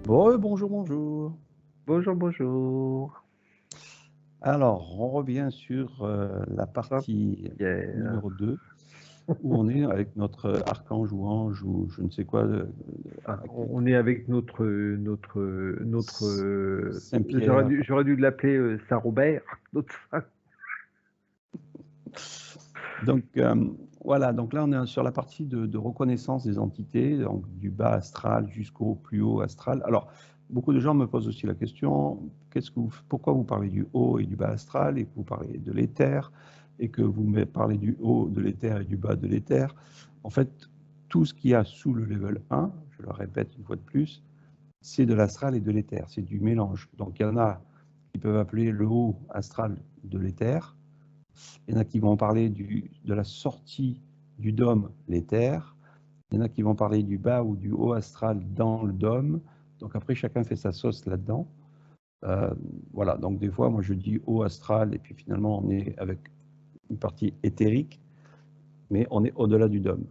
Bonjour, bonjour. Bonjour, bonjour. Alors, on revient sur, la partie Saint-Pierre. numéro 2, où on est avec notre archange ou ange ou je ne sais quoi, Ah, à qui on est avec notre, j'aurais Saint-Pierre. dû l'appeler Saint-Robert. Notre saint. Donc, voilà, donc là, on est sur la partie de reconnaissance des entités, donc du bas astral jusqu'au plus haut astral. Alors, beaucoup de gens me posent aussi la question, pourquoi vous parlez du haut et du bas astral et que vous parlez de l'éther et que vous parlez du haut de l'éther et du bas de l'éther? En fait, tout ce qu'il y a sous le level 1, je le répète une fois de plus, c'est de l'astral et de l'éther, c'est du mélange. Donc, il y en a qui peuvent appeler le haut astral de l'éther. Il y en a qui vont parler de la sortie du dôme, l'éther. Il y en a qui vont parler du bas ou du haut astral dans le dôme. Donc après, chacun fait sa sauce là-dedans. Euh, voilà, donc des fois, moi je dis haut astral et puis finalement on est avec une partie éthérique, mais on est au-delà du dôme.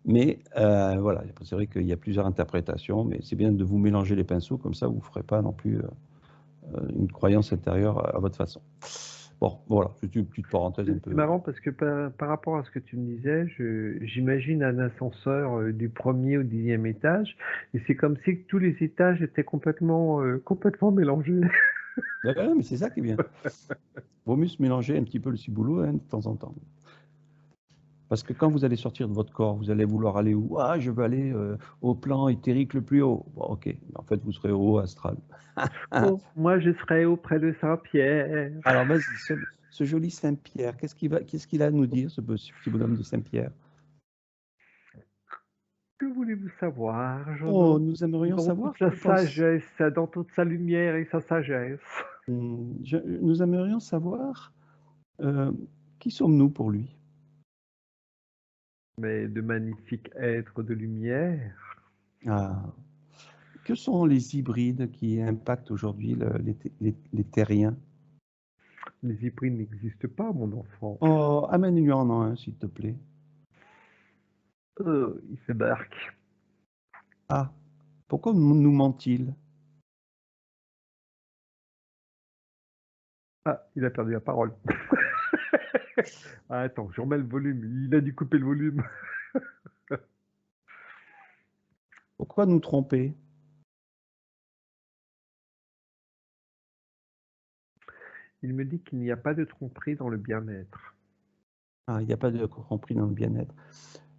Mais voilà, c'est vrai qu'il y a plusieurs interprétations, mais c'est bien de vous mélanger les pinceaux, comme ça vous ne ferez pas non plus une croyance intérieure à votre façon. Bon, voilà, c'est une petite parenthèse un C'est peu. marrant parce que par rapport à ce que tu me disais, j'imagine un ascenseur du premier au 10e étage, et c'est comme si tous les étages étaient complètement mélangés. Ouais, mais c'est ça qui est bien. Vaut mieux se mélanger un petit peu le ciboulot hein, de temps en temps. Parce que quand vous allez sortir de votre corps, vous allez vouloir aller où? Ah, je veux aller au plan éthérique le plus haut. Bon, ok, mais en fait, vous serez au haut astral. Oh, moi je serais auprès de Saint-Pierre. Alors, vas-y, ce joli Saint-Pierre, qu'est-ce qu'il a à nous dire, ce petit bonhomme de Saint-Pierre? Que voulez-vous savoir? Oh, nous aimerions Dans savoir toute sa qui pense. sagesse, dans toute sa lumière et sa sagesse. Nous aimerions savoir euh, qui sommes-nous pour lui? Mais de magnifiques êtres de lumière. Ah, que sont les hybrides qui impactent aujourd'hui les terriens? Les hybrides n'existent pas, mon enfant. Oh, amène-lui en un, s'il te plaît. Il fait dark. Ah, pourquoi nous ment-il? Ah, il a perdu la parole. Ah, attends, je remets le volume. Il a dû couper le volume. Pourquoi nous tromper? Il me dit qu'il n'y a pas de tromperie dans le bien-être. Ah, il n'y a pas de compris dans le bien-être.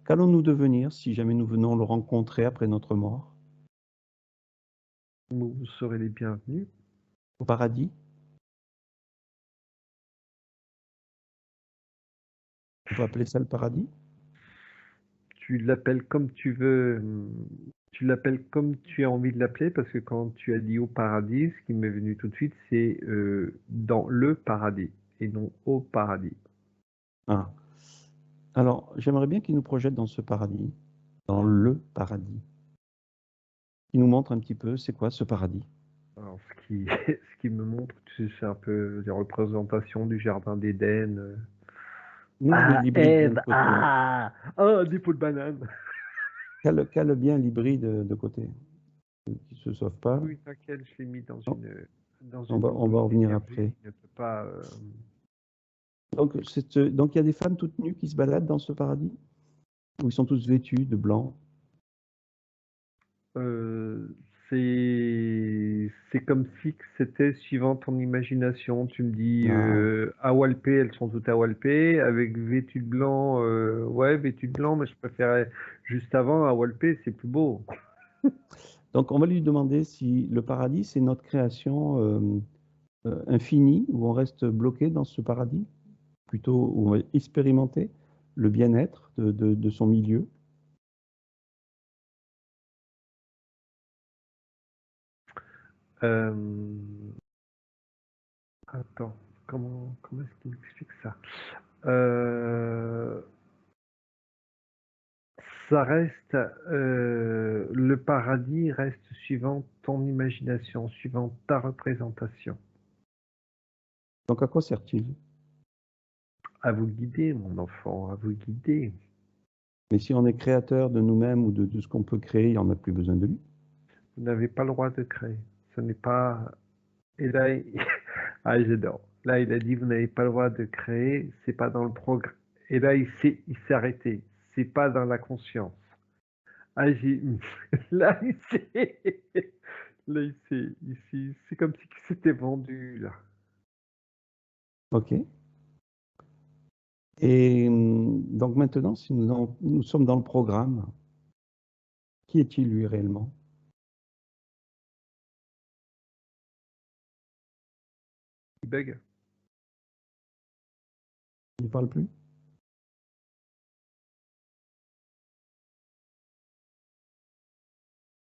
Qu'allons-nous devenir si jamais nous venons le rencontrer après notre mort? Vous serez les bienvenus. Au paradis? On peut appeler ça le paradis? Tu l'appelles comme tu veux. Tu l'appelles comme tu as envie de l'appeler, parce que quand tu as dit au paradis, ce qui m'est venu tout de suite, c'est dans le paradis et non au paradis. Ah. Alors, j'aimerais bien qu'il nous projette dans ce paradis, dans le paradis. Il nous montre un petit peu c'est quoi ce paradis. Alors, ce qui me montre, tu sais, c'est un peu des représentations du jardin d'Éden. Non, mais Ah, l'hybride de Ève, l'autre côté. ah, oh, des pots de banane. Cale bien l'hybride de côté, qu'il ne se sauve pas. Oui, t'inquiète, je l'ai mis Non, dans une on va enveloppe revenir d'énergie. après. Il ne peut pas. Donc il y a des femmes toutes nues qui se baladent dans ce paradis? Où ils sont tous vêtus de blanc? Euh, c'est comme si que c'était suivant ton imagination. Tu me dis Ah. à Walpé, elles sont toutes à Walpé, avec vêtues de blanc. Ouais, vêtues de blanc, mais je préférais juste avant à Walpé, c'est plus beau. Donc, on va lui demander si le paradis, c'est notre création infinie, où on reste bloqué dans ce paradis, plutôt où on va expérimenter le bien-être de son milieu. Euh, Attends, comment est-ce qu'il m'explique ça? Ça reste, le paradis reste suivant ton imagination, suivant ta représentation. Donc, à quoi sert-il? À vous guider, mon enfant, à vous guider. Mais si on est créateur de nous-mêmes ou de ce qu'on peut créer, on n'a plus besoin de lui. Vous n'avez pas le droit de créer. Ce n'est pas. Et là, ah, j'adore. Là, il a dit, vous n'avez pas le droit de créer, c'est pas dans le progrès. Et là, il s'est arrêté. C'est pas dans la conscience. Ah, là, là, c'est comme si il s'était vendu, là. OK. Et donc maintenant, si nous sommes dans le programme, qui est-il lui réellement? Il bug. Il ne parle plus?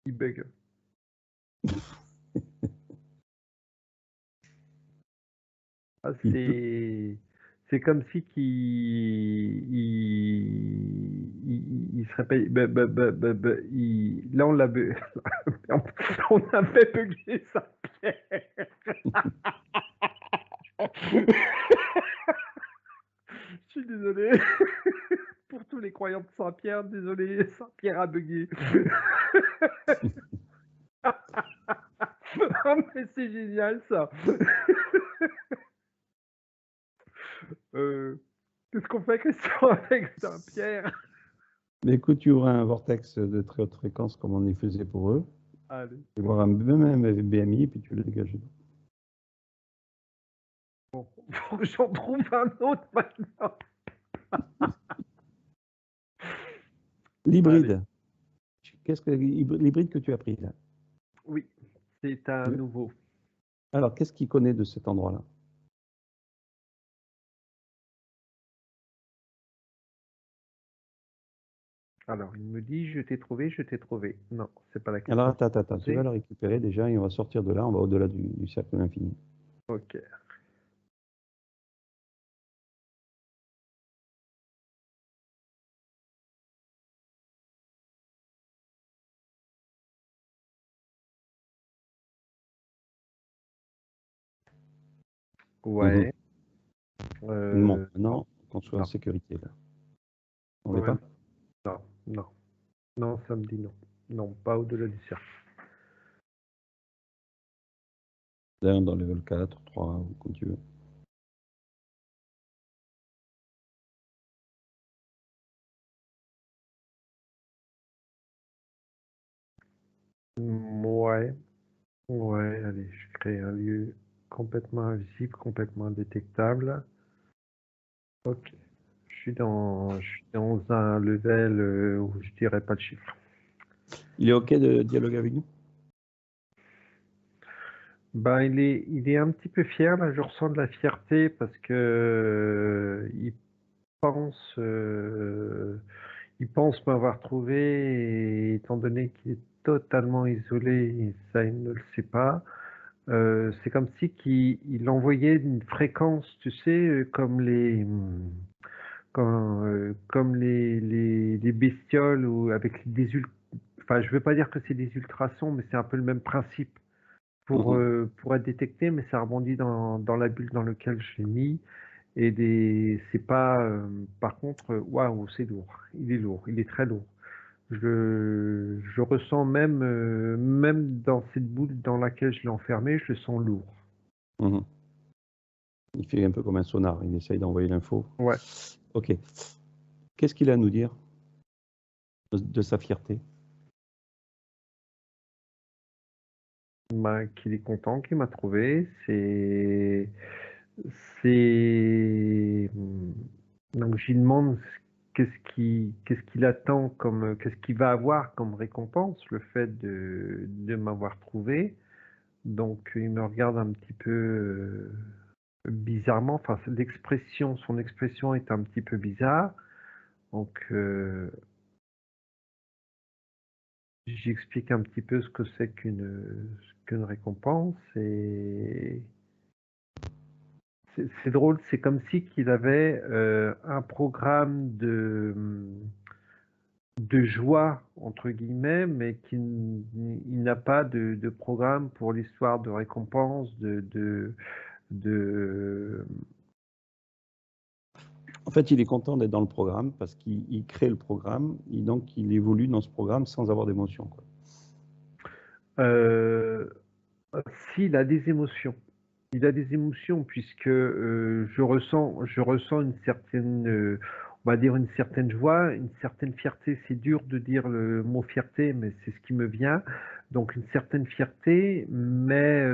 Il bug. Ah, Il peut. c'est comme si il se répète. Là, on l'a on a fait bugger sa pierre. Je suis désolé pour tous les croyants de Saint-Pierre. Désolé, Saint-Pierre a bugué. Oh, mais c'est génial ça. Qu'est-ce qu'on fait, Christian, avec Saint-Pierre? Mais écoute, tu auras un vortex de très haute fréquence comme on y faisait pour eux. Allez, Tu vas voir un même BMI et puis tu le dégages. bon, faut que j'en trouve un autre maintenant. Allez. L'hybride. Qu'est-ce que l'hybride que tu as pris là? Oui, c'est un nouveau. Alors, qu'est-ce qu'il connaît de cet endroit-là? Alors, il me dit, je t'ai trouvé, je t'ai trouvé. Non, c'est pas la question. Alors, attends, tu vas le récupérer déjà et on va sortir de là, on va au-delà du cercle de l'infini. Ok. Ouais. Bon, Non. maintenant qu'on soit en Non. sécurité là. On l'est Ouais, pas? non. Non. Non, ça me dit non. Non, pas au-delà du cercle. Dans level 4, 3, ou comme tu veux. Ouais. Ouais, allez, je crée un lieu complètement invisible, complètement indétectable. Ok. Je suis dans un level où je dirais pas de chiffre. Il est OK de dialoguer avec nous? Ben, il est un petit peu fier, là, je ressens de la fierté parce que pense, euh, il pense m'avoir trouvé et étant donné qu'il est totalement isolé, ça il ne le sait pas. C'est comme si il envoyait une fréquence, tu sais, comme les bestioles ou avec enfin, je veux pas dire que c'est des ultrasons, mais c'est un peu le même principe pour être détecté, mais ça rebondit dans la bulle dans laquelle je l'ai mis. C'est pas, par contre, waouh, c'est lourd. Il est lourd, il est très lourd. Je ressens même dans cette boule dans laquelle je l'ai enfermé, je le sens lourd. Mhm. Il fait un peu comme un sonar, il essaye d'envoyer l'info. Ouais. OK. Qu'est-ce qu'il a à nous dire de sa fierté? Bah, qu'il est content, qu'il m'a trouvé. C'est, donc je lui demande qu'est-ce qu'il attend qu'est-ce qu'il va avoir comme récompense, le fait de m'avoir trouvé. Donc il me regarde un petit peu bizarrement, enfin son expression est un petit peu bizarre. Donc j'explique un petit peu ce que c'est qu'une récompense et c'est drôle, c'est comme si qu'il avait un programme de joie entre guillemets, mais il n'a pas de programme pour l'histoire de récompense, de En fait, il est content d'être dans le programme parce qu'il crée le programme et donc il évolue dans ce programme sans avoir d'émotion, quoi. Euh, S'il a des émotions, il a des émotions puisque je ressens une certaine, on va dire une certaine joie, une certaine fierté. C'est dur de dire le mot fierté, mais c'est ce qui me vient. Donc une certaine fierté, mais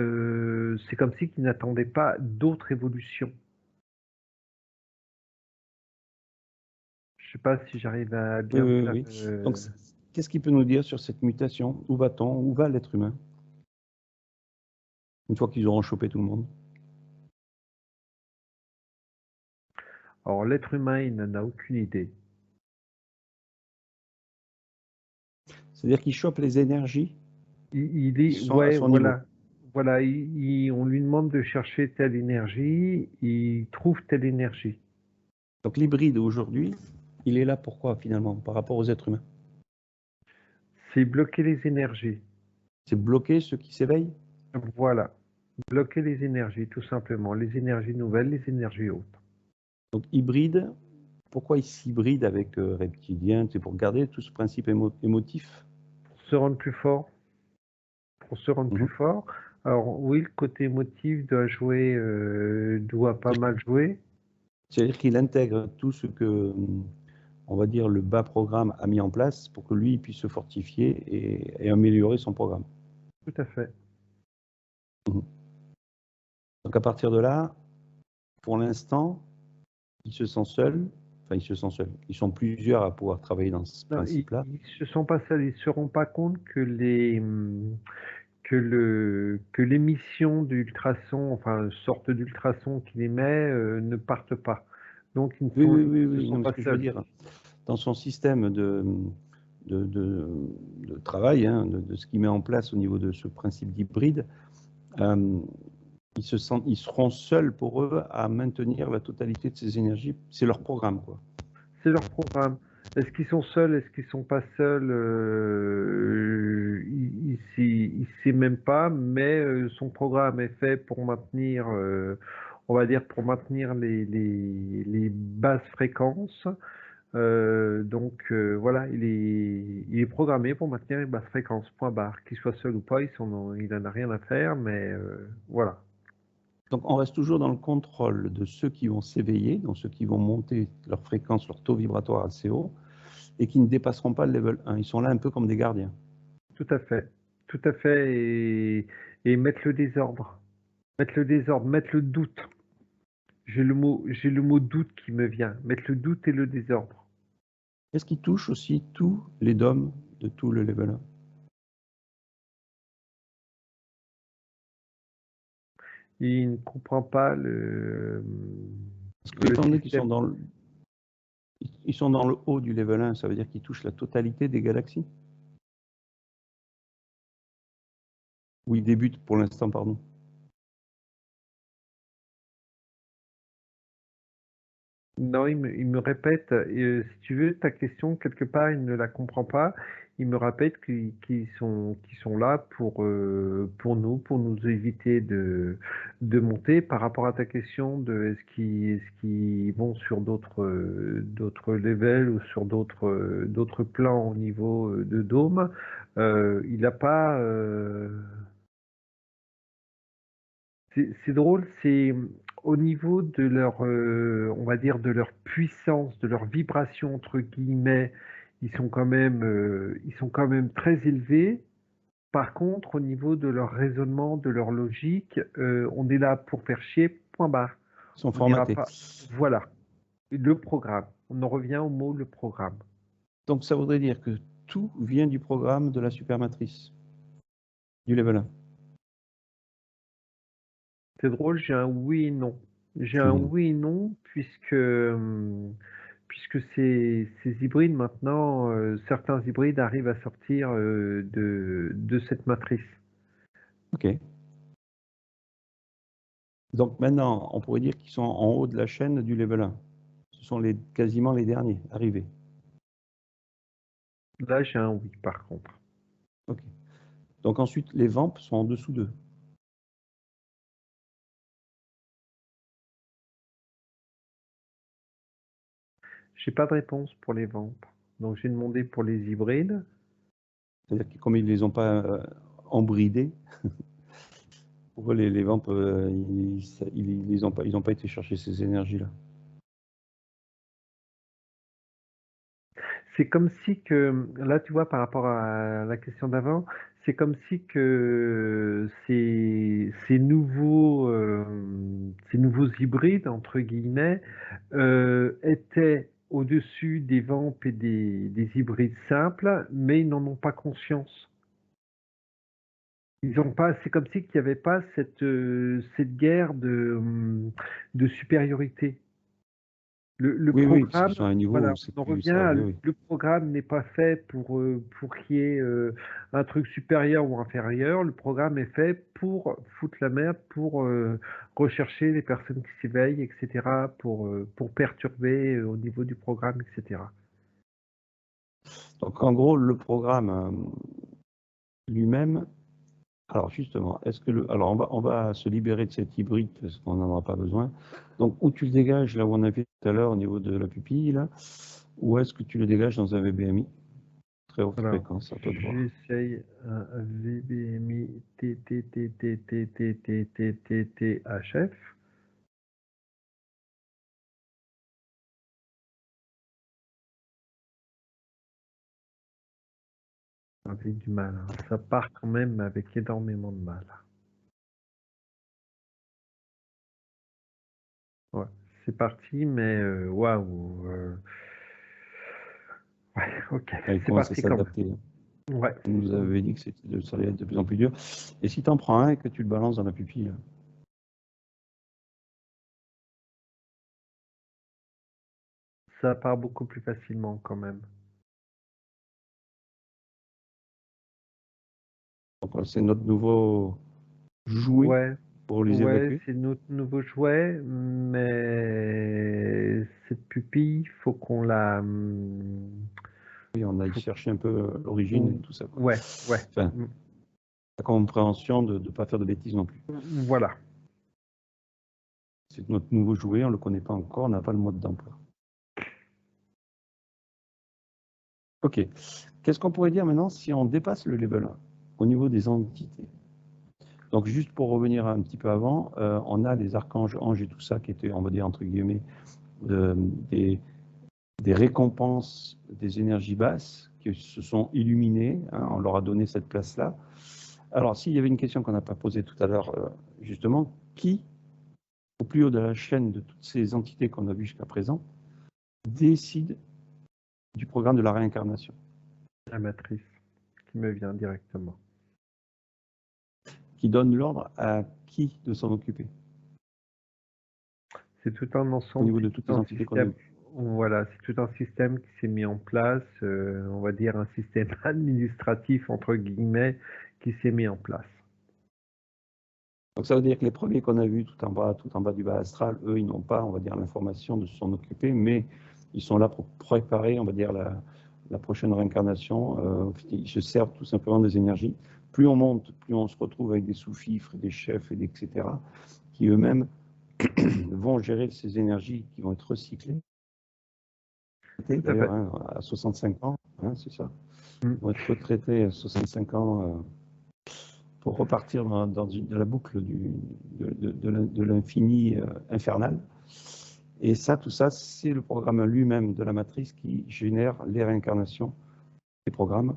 c'est comme si qu'il n'attendait pas d'autres évolutions. Je sais pas si j'arrive à Oui, bien oui, faire. oui. Donc, qu'est-ce qu'il peut nous dire sur cette mutation? Où va-t-on? Où va l'être humain? Une fois qu'ils auront chopé tout le monde. Alors l'être humain, il n'en a aucune idée. C'est-à-dire qu'ils chopent les énergies Il qui est, sont à ouais, son niveau. voilà, voilà. On lui demande de chercher telle énergie, il trouve telle énergie. Donc l'hybride aujourd'hui, il est là pourquoi finalement par rapport aux êtres humains? C'est bloquer les énergies. C'est bloquer ceux qui s'éveillent. Voilà, bloquer les énergies, tout simplement. Les énergies nouvelles, les énergies hautes. Donc hybride, pourquoi il s'hybride avec reptilien? C'est pour garder tout ce principe émotif. Pour se rendre plus fort, pour se rendre plus Mhm. fort. Alors oui, le côté émotif doit pas mal jouer. C'est-à-dire qu'il intègre tout ce que, on va dire, le bas programme a mis en place pour que lui il puisse se fortifier et améliorer son programme. Tout à fait. Mhm. Donc à partir de là, pour l'instant, il se sent seul. Enfin, il se sent seul. Ils sont plusieurs à pouvoir travailler dans ce Non, principe-là. ils se sont pas seuls, ils se rendent pas compte que l'émission d'ultrasons, enfin, sorte d'ultrasons qu'il émet, ne partent pas. Donc, Oui, oui, ils oui, ne oui. sont Non, mais ce pas que je veux seuls. dire, dans son système de, de- de travail, hein, de ce qu'il met en place au niveau de ce principe d'hybride, euh, ils seront seuls pour eux à maintenir la totalité de ces énergies. C'est leur programme, quoi. C'est leur programme. Est-ce qu'ils sont seuls? Est-ce qu'ils sont pas seuls? Il sait même pas, mais son programme est fait pour maintenir, on va dire, pour maintenir les basses fréquences. Voilà, il est programmé pour maintenir les basses fréquences, point barre. Qu'il soit seul ou pas, il en a rien à faire, mais voilà. Donc on reste toujours dans le contrôle de ceux qui vont s'éveiller, donc ceux qui vont monter leur fréquence, leur taux vibratoire assez haut, et qui ne dépasseront pas le level 1. Ils sont là un peu comme des gardiens. Tout à fait. Tout à fait. Et mettre le désordre. Mettre le désordre, mettre le doute. J'ai le mot doute qui me vient. Mettre le doute et le désordre. Est-ce qu'ils touchent aussi tous les DOM de tout le level 1? Il ne comprend pas Parce que le étant donné qu'ils sont système. ils sont dans le haut du level 1, ça veut dire qu'ils touchent la totalité des galaxies? Ou ils débutent pour l'instant, pardon. Non, il me répète, si tu veux, ta question, quelque part, il ne la comprend pas. Il me répète qu'ils sont là pour nous éviter de monter. Par rapport à ta question de est-ce qu'ils vont sur d'autres levels ou sur d'autres plans au niveau de Dôme, il n'a pas. C'est drôle, c'est au niveau de leur, on va dire, de leur puissance, de leur vibration, entre guillemets, ils sont quand même très élevés. Par contre, au niveau de leur raisonnement, de leur logique, on est là pour faire chier, point barre. Ils sont On n'ira formatés. pas. Voilà, le programme. On en revient au mot le programme. Donc ça voudrait dire que tout vient du programme de la supermatrice, du level 1. C'est drôle, j'ai un oui et non. J'ai un oui et non, puisque ces hybrides maintenant, certains hybrides arrivent à sortir de cette matrice. OK. Donc maintenant, on pourrait dire qu'ils sont en haut de la chaîne du level 1. Ce sont quasiment les derniers arrivés. Là, j'ai un oui, par contre. OK. Donc ensuite, les vamps sont en dessous d'eux. J'ai pas de réponse pour les vampes. Donc j'ai demandé pour les hybrides. C'est-à-dire que comme ils ne les ont pas embridés, pourquoi les vampes, ils ont pas été chercher ces énergies-là? C'est comme si que, là tu vois par rapport à la question d'avant, c'est comme si que ces nouveaux hybrides, entre guillemets, étaient au-dessus des vampes et des hybrides simples, mais ils n'en ont pas conscience. Ils ont pas, c'est comme si qu'il n'y avait pas cette guerre de supériorité. Le Oui, parce qu'ils programme, sont à un niveau voilà, où c'est on plus revient ça, à oui, oui. le programme n'est pas fait pour qu'il y ait un truc supérieur ou inférieur. Le programme est fait pour foutre la merde, pour rechercher les personnes qui s'éveillent, etc., pour perturber au niveau du programme, etc. Donc en gros, le programme lui-même, alors justement, alors on va se libérer de cet hybride parce qu'on n'en aura pas besoin. Donc où tu le dégages, là où on a vu tout à l'heure au niveau de la pupille, là, ou est-ce que tu le dégages dans un VBMI? Très haute Alors, fréquence, à toi de voir. j'essaye un VBMI TTTTTTTTTTHF. Avec du mal, hein. Ça part quand même avec énormément de mal. Ouais, c'est parti, mais waouh. Ouais, ok, Là, il c'est commence à parti quand même. s'adapter. Ouais, On nous avait dit que ça allait être de plus en plus dur. Et si tu en prends un et que tu le balances dans la pupille, ça part beaucoup plus facilement quand même. donc c'est notre nouveau jouet Ouais, pour les ouais, évacuer. c'est notre nouveau jouet, mais cette pupille, faut qu'on la. Oui, on a Faut... cherché un peu l'origine et tout ça, quoi. Ouais, ouais. Enfin, la compréhension de ne pas faire de bêtises non plus. Voilà. C'est notre nouveau jouet, on ne le connaît pas encore, on n'a pas le mode d'emploi. Ok. Qu'est-ce qu'on pourrait dire maintenant si on dépasse le level 1 au niveau des entités? Donc, juste pour revenir un petit peu avant, on a les archanges, anges et tout ça qui étaient, on va dire, entre guillemets, des récompenses des énergies basses qui se sont illuminées. Hein, on leur a donné cette place-là. Alors, s'il y avait une question qu'on n'a pas posée tout à l'heure, justement, qui, au plus haut de la chaîne de toutes ces entités qu'on a vues jusqu'à présent, décide du programme de la réincarnation? La matrice qui me vient directement. Qui donne l'ordre à qui de s'en occuper C'est tout un au ensemble, niveau de c'est toutes tout les un entités qu'on a système. vues? Voilà, c'est tout un système qui s'est mis en place, on va dire un système administratif entre guillemets qui s'est mis en place. Donc ça veut dire que les premiers qu'on a vus tout en bas du bas astral, eux, ils n'ont pas, on va dire, l'information de s'en occuper, mais ils sont là pour préparer, on va dire, la prochaine réincarnation. Ils se servent tout simplement des énergies. Plus on monte, plus on se retrouve avec des sous-fifres, des chefs, etc., qui eux-mêmes vont gérer ces énergies qui vont être recyclées. Tout à D'ailleurs, fait. hein, à 65 ans, hein, c'est ça. Mm. Ils vont être retraités à 65 ans pour repartir dans la boucle de l'infini infernal. Et ça, tout ça, c'est le programme lui-même de la matrice qui génère les réincarnations, les programmes,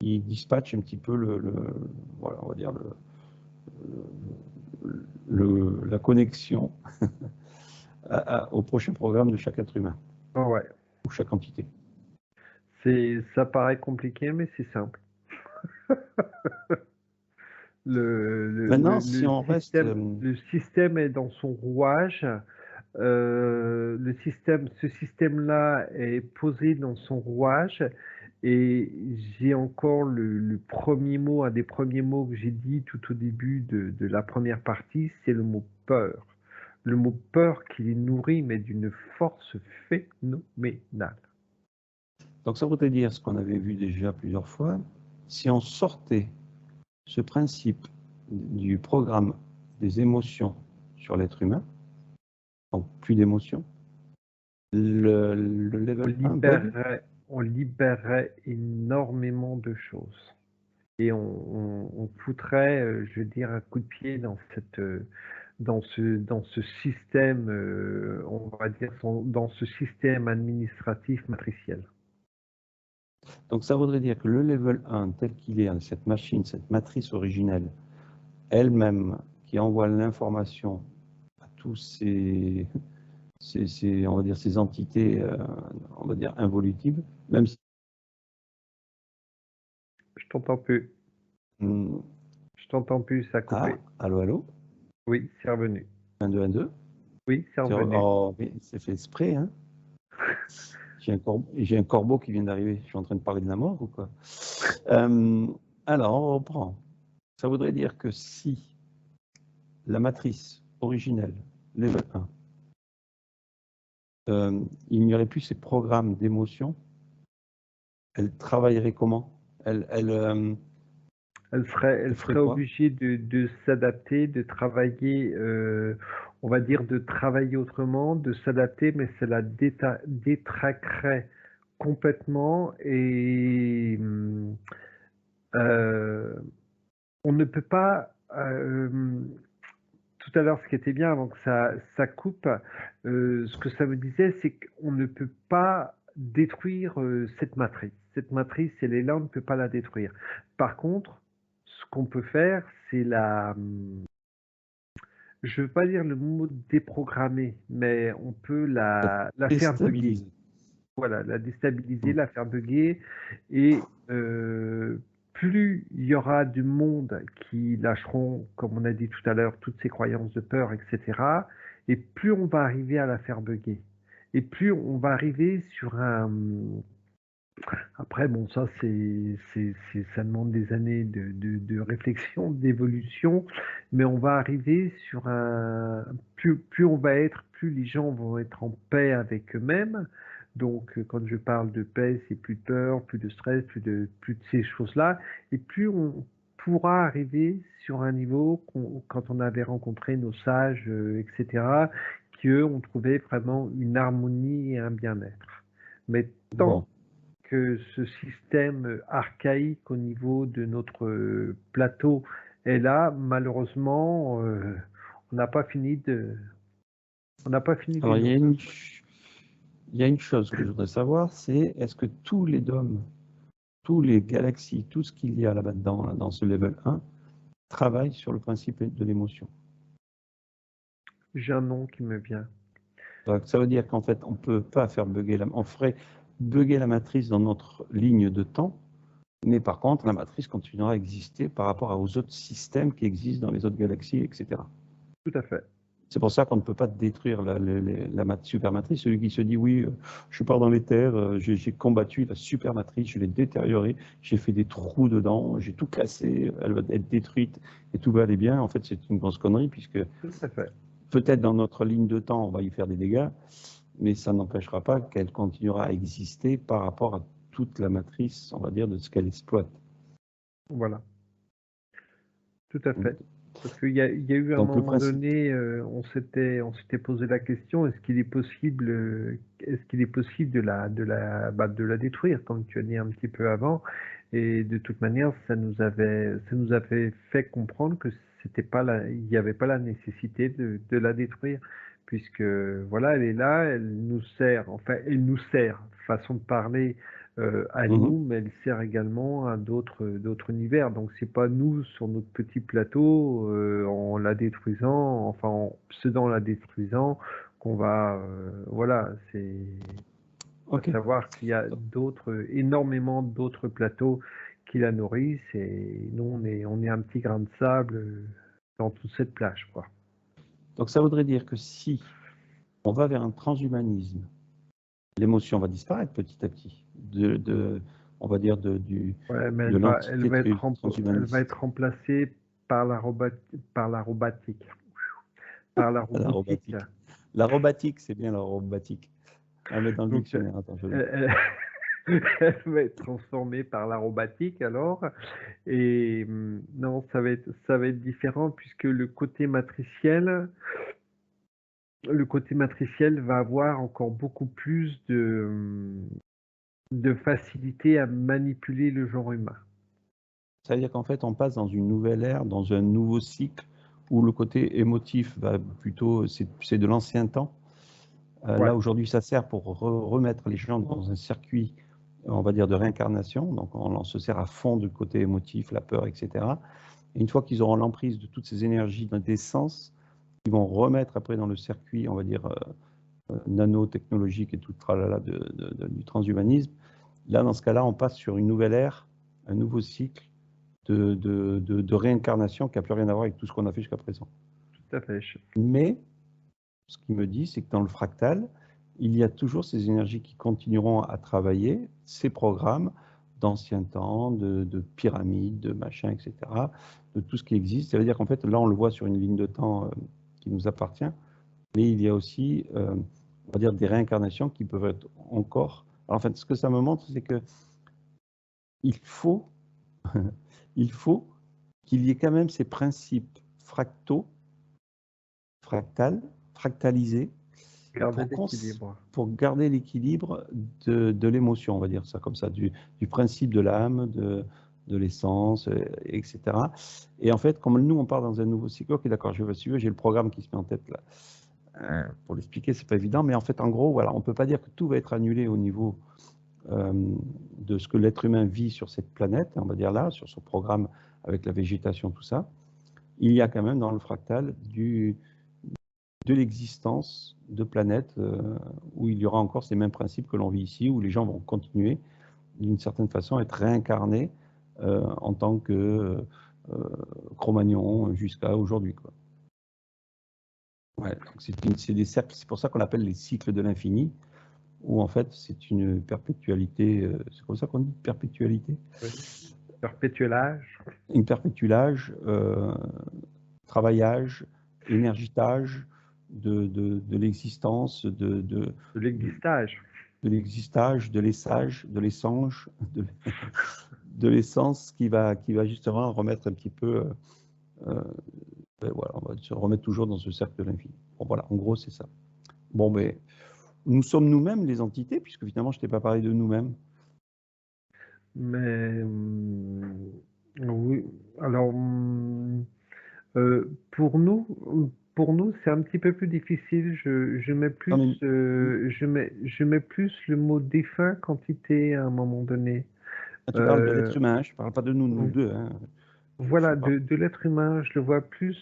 qui dispatchent un petit peu voilà, on va dire la connexion au prochain programme de chaque être humain Oh ouais. ou chaque entité. Ça paraît compliqué, mais c'est simple. Maintenant, si on reste, Le système est dans son rouage. Ce système-là est posé dans son rouage. Et j'ai encore le premier mot, un des premiers mots que j'ai dit tout au début de la première partie, c'est le mot peur. Le mot peur qui les nourrit, mais d'une force phénoménale. donc ça voudrait dire ce qu'on avait vu déjà plusieurs fois, si on sortait ce principe du programme des émotions sur l'être humain, donc plus d'émotions, Le level 1 bug? On libérerait énormément de choses. Et on foutrait, je veux dire, un coup de pied dans dans ce système, on va dire, dans ce système administratif matriciel. Donc ça voudrait dire que le level 1 tel qu'il est, cette machine, cette matrice originelle, elle-même, qui envoie l'information à tous on va dire, ces entités, on va dire, involutibles, même si... Je t'entends plus. Hmm, Je t'entends plus, ça a ah, coupé. allô, allô? Oui, c'est revenu. 1, 2, 1, 2. Oui, c'est revenu. Oh, mais c'est fait exprès, hein? J'ai un corbeau qui vient d'arriver. Je suis en train de parler de la mort ou quoi? Alors, on reprend. Ça voudrait dire que si la matrice originelle, level 1, il n'y aurait plus ces programmes d'émotion, elle travaillerait comment? Elle Elle ferait serait quoi? obligée de s'adapter, de travailler, on va dire de travailler autrement, de s'adapter, mais ça la détraquerait complètement et euh, on ne peut pas. Tout à l'heure, ce qui était bien avant que ça coupe, ce que ça me disait, c'est qu'on ne peut pas détruire cette matrice. Cette matrice, elle est là, on ne peut pas la détruire. Par contre, ce qu'on peut faire, c'est je ne veux pas dire le mot déprogrammer, mais on peut la faire bugger. Déstabiliser. Voilà, la déstabiliser, Hmm. la faire bugger. Et plus il y aura du monde qui lâcheront, comme on a dit tout à l'heure, toutes ces croyances de peur, etc., et plus on va arriver à la faire bugger. Et plus on va arriver sur un... Après, bon, ça, ça demande des années de réflexion, d'évolution, mais on va arriver sur un... Plus on va être, plus les gens vont être en paix avec eux-mêmes. Donc, quand je parle de paix, c'est plus de peur, plus de stress, plus de ces choses-là. Et plus on pourra arriver sur un niveau, quand on avait rencontré nos sages, etc., qui, eux, ont trouvé vraiment une harmonie et un bien-être. Mais tant Bon. que ce système archaïque au niveau de notre plateau est là, malheureusement, on n'a pas fini on n'a pas fini les Alors, nôtres. il y a une chose que je voudrais savoir, c'est est-ce que tous les dômes, tous les galaxies, tout ce qu'il y a là-bas dedans, là, dans ce level 1, travaillent sur le principe de l'émotion? J'ai un nom qui me vient. Donc, ça veut dire qu'en fait, on ne peut pas faire bugger on ferait bugger la matrice dans notre ligne de temps, mais par contre, la matrice continuera à exister par rapport aux autres systèmes qui existent dans les autres galaxies, etc. Tout à fait. C'est pour ça qu'on ne peut pas détruire la supermatrice. Celui qui se dit oui, je pars dans les terres, j'ai combattu la supermatrice, je l'ai détériorée, j'ai fait des trous dedans, j'ai tout cassé, elle va être détruite et tout va aller bien. En fait, c'est une grosse connerie puisque Tout à fait. peut-être dans notre ligne de temps, on va y faire des dégâts, mais ça n'empêchera pas qu'elle continuera à exister par rapport à toute la matrice, on va dire, de ce qu'elle exploite. Voilà. Tout à fait. Parce il y a eu un Donc le moment principe, donné, on s'était posé la question, est-ce qu'il est possible de la détruire, comme tu as dit un petit peu avant, et de toute manière, ça nous avait fait comprendre que c'était pas il n'y avait pas la nécessité de la détruire, puisque voilà, elle est là, elle nous sert, enfin, elle nous sert, façon de parler, à nous, mais elle sert également à d'autres univers. Donc c'est pas nous sur notre petit plateau en la détruisant, enfin en pseudo la détruisant, qu'on va voilà, c'est à ok. savoir qu'il y a énormément d'autres plateaux qui la nourrissent et nous on est un petit grain de sable dans toute cette plage quoi. Donc ça voudrait dire que si on va vers un transhumanisme, l'émotion va disparaître petit à petit, on va dire Ouais, mais de l'entité elle va transhumaniste. être remplacée par par la robotique. Par la La robotique. robotique. La robotique, c'est bien la robotique. À mettre dans le Donc, dictionnaire, attends, je vais... elle va être transformée par la robotique alors. Et non, ça va être différent puisque le côté matriciel, le côté matriciel va avoir encore beaucoup plus de facilité à manipuler le genre humain. C'est-à-dire qu'en fait, on passe dans une nouvelle ère, dans un nouveau cycle où le côté émotif va plutôt, c'est de l'ancien temps. Ouais, Là, aujourd'hui, ça sert pour remettre les gens dans un circuit, on va dire, de réincarnation. Donc, on se sert à fond du côté émotif, la peur, etc. Et une fois qu'ils auront l'emprise de toutes ces énergies des sens, ils vont remettre après dans le circuit, on va dire, nanotechnologique et tout le tralala du transhumanisme. Là, dans ce cas-là, on passe sur une nouvelle ère, un nouveau cycle de réincarnation qui n'a plus rien à voir avec tout ce qu'on a fait jusqu'à présent. tout à fait. Mais ce qui me dit, c'est que dans le fractal, il y a toujours ces énergies qui continueront à travailler, ces programmes d'anciens temps, de pyramides, de machins, etc., de tout ce qui existe. Ça veut dire qu'en fait, là, on le voit sur une ligne de temps qui nous appartient, mais il y a aussi, on va dire, des réincarnations qui peuvent être encore... Alors, en fait, ce que ça me montre, c'est que il faut, il faut qu'il y ait quand même ces principes fractalisés, Garder pour, l'équilibre. pour garder l'équilibre de l'émotion, on va dire ça comme ça, du principe de l'âme, de l'essence, etc. Et en fait, comme nous, on part dans un nouveau cycle, ok, d'accord, je vais suivre, j'ai le programme qui se met en tête là. Pour l'expliquer, c'est pas évident, mais en fait, en gros, voilà, on peut pas dire que tout va être annulé au niveau de ce que l'être humain vit sur cette planète, on va dire là, sur son programme avec la végétation, tout ça. Il y a quand même dans le fractal de l'existence de planètes où il y aura encore ces mêmes principes que l'on vit ici, où les gens vont continuer d'une certaine façon à être réincarnés en tant que Cro-Magnon jusqu'à aujourd'hui. Ouais, c'est des cercles, c'est pour ça qu'on appelle les cycles de l'infini, où en fait c'est une perpétualité, c'est comme ça qu'on dit, perpétualité. Oui. Perpétuelage. Une perpétuelage, travaillage, énergitage de l'existence, De l'existage. de l'existage, de l'essage, de l'essange, de l'essence qui va justement remettre un petit peu, voilà, on va se remettre toujours dans ce cercle de l'infini. Bon, voilà, en gros, c'est ça. Bon, mais nous sommes nous-mêmes les entités, puisque finalement, je ne t'ai pas parlé de nous-mêmes. Mais oui, alors pour nous, c'est un petit peu plus difficile. Je mets Non, plus, mais je mets plus le mot défunt qu'entité à un moment donné. tu parles de l'être humain, je ne parle pas de nous, nous Euh, deux. Hein. Je Voilà, parle. de l'être humain, je le vois plus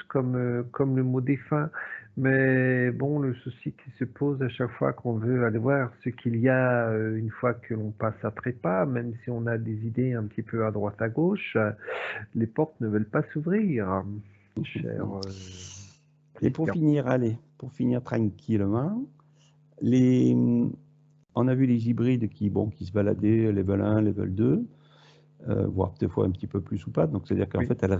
comme le mot défunt. Mais bon, le souci qui se pose à chaque fois qu'on veut aller voir ce qu'il y a une fois que l'on passe à trépas, même si on a des idées un petit peu à droite à gauche, les portes ne veulent pas s'ouvrir, cher Et pour Christian. finir, allez, pour finir tranquillement, les, on a vu les hybrides qui se baladaient, level 1, level 2, voire des fois un petit peu plus ou pas. Donc, c'est-à-dire qu'en Oui, fait, elles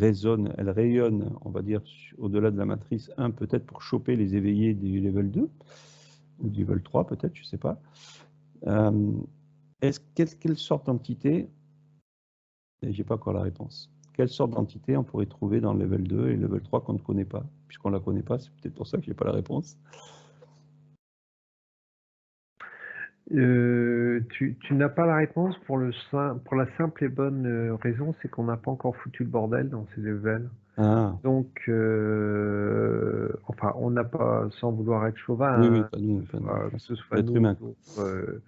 rayonnent, on va dire, au-delà de la matrice 1, peut-être pour choper les éveillés du level 2, ou du level 3, peut-être, je ne sais pas. Quelle sorte d'entité, et je n'ai pas encore la réponse, quelle sorte d'entité on pourrait trouver dans le level 2 et le level 3 qu'on ne connaît pas? Puisqu'on ne la connaît pas, c'est peut-être pour ça que je n'ai pas la réponse. tu n'as pas la réponse pour la simple et bonne raison, c'est qu'on n'a pas encore foutu le bordel dans ces levels. Ah, Donc, enfin, on n'a pas, sans vouloir être oui, oui, chauvin, hein, pas nous, que ce soit l'être nous ou humain. d'autres,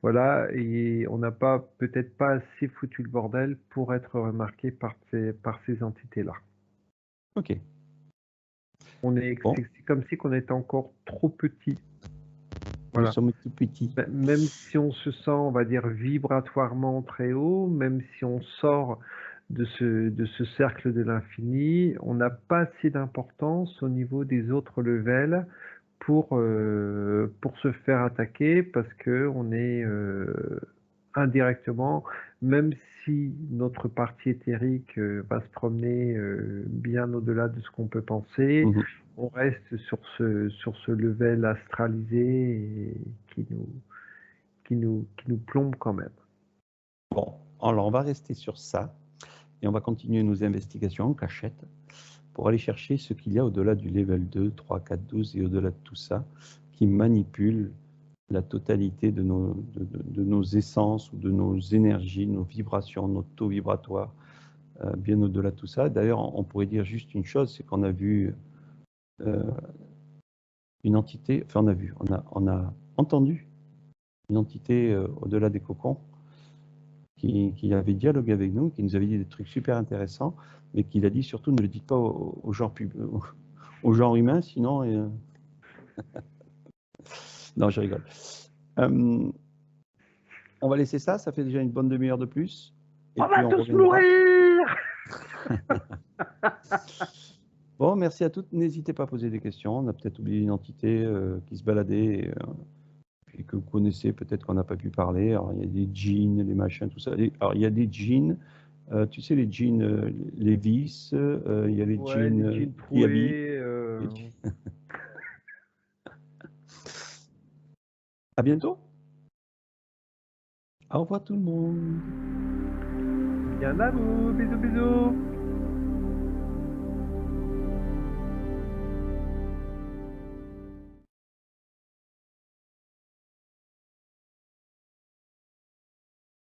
voilà, et on n'a pas, peut-être pas assez foutu le bordel pour être remarqué par ces entités-là. Ok, bon, C'est comme si qu'on était encore trop petit. nous Voilà. sommes tout petits. Même si on se sent, on va dire, vibratoirement très haut, même si on sort de ce cercle de l'infini, on n'a pas assez d'importance au niveau des autres levels pour se faire attaquer parce que on est indirectement, même si notre partie éthérique va se promener bien au-delà de ce qu'on peut penser, Mhm. on reste sur ce level astralisé et qui nous plombe quand même. Bon, alors on va rester sur ça et on va continuer nos investigations en cachette pour aller chercher ce qu'il y a au-delà du level 2, 3, 4, 12 et au-delà de tout ça, qui manipule la totalité de nos essences ou de nos énergies, nos vibrations, nos taux vibratoires, bien au-delà de tout ça. D'ailleurs, on pourrait dire juste une chose, c'est qu'on a vu une entité, enfin on a entendu une entité au-delà des cocons qui avait dialogué avec nous, qui nous avait dit des trucs super intéressants, mais qu'il a dit surtout ne le dites pas au genre humain, sinon... Non, je rigole. On va laisser ça fait déjà une bonne demi-heure de plus. Et on va tous mourir. Bon, merci à toutes. N'hésitez pas à poser des questions. On a peut-être oublié une entité qui se baladait et que vous connaissez, peut-être qu'on n'a pas pu parler. Alors, il y a des djinns, des machins, tout ça. Alors, il y a des djinns, tu sais, les djinns, les vis, il y a les djinns qui habitent. À bientôt. Au revoir tout le monde. Bien à vous, bisous bisous.